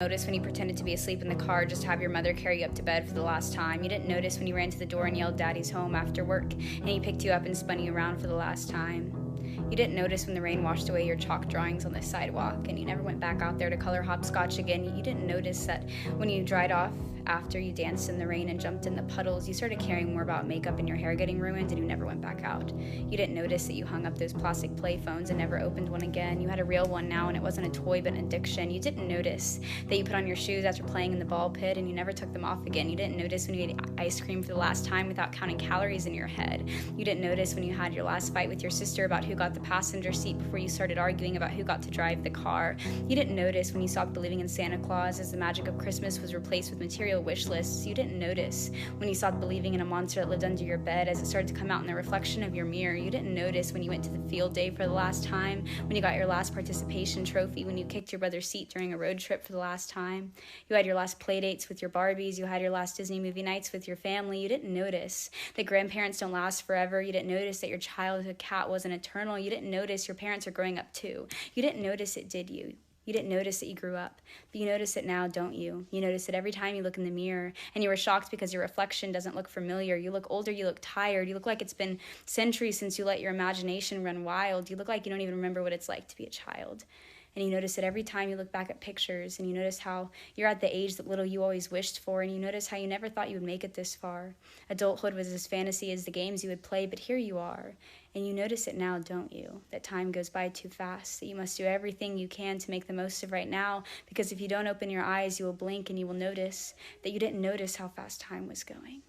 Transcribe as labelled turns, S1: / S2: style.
S1: Notice when you pretended to be asleep in the car just to have your mother carry you up to bed for the last time. You didn't notice when you ran to the door and yelled "Daddy's home" after work, and he picked you up and spun you around for the last time. You didn't notice when the rain washed away your chalk drawings on the sidewalk and you never went back out there to color hopscotch again. You didn't notice that when you dried off after you danced in the rain and jumped in the puddles, you started caring more about makeup and your hair getting ruined, and you never went back out. You didn't notice that you hung up those plastic play phones and never opened one again. You had a real one now, and it wasn't a toy but an addiction. You didn't notice that you put on your shoes after playing in the ball pit and you never took them off again. You didn't notice when you ate ice cream for the last time without counting calories in your head. You didn't notice when you had your last fight with your sister about who got the passenger seat before you started arguing about who got to drive the car. You didn't notice when you stopped believing in Santa Claus as the magic of Christmas was replaced with material wish lists. You didn't notice when you stopped believing in a monster that lived under your bed as it started to come out in the reflection of your mirror. You didn't notice when you went to the field day for the last time, when you got your last participation trophy, when you kicked your brother's seat during a road trip for the last time. You had your last play dates with your Barbies. You had your last Disney movie nights with your family. You didn't notice that grandparents don't last forever. You didn't notice that your childhood cat wasn't eternal. You didn't notice your parents are growing up too. You didn't notice it, did you? You didn't notice that you grew up, but you notice it now, don't you? You notice it every time you look in the mirror, and you were shocked because your reflection doesn't look familiar. You look older, you look tired, you look like it's been centuries since you let your imagination run wild. You look like you don't even remember what it's like to be a child. And you notice it every time you look back at pictures, and you notice how you're at the age that little you always wished for, and you notice how you never thought you would make it this far. Adulthood was as fantasy as the games you would play, but here you are. And you notice it now, don't you? That time goes by too fast, that you must do everything you can to make the most of right now, because if you don't open your eyes, you will blink and you will notice that you didn't notice how fast time was going.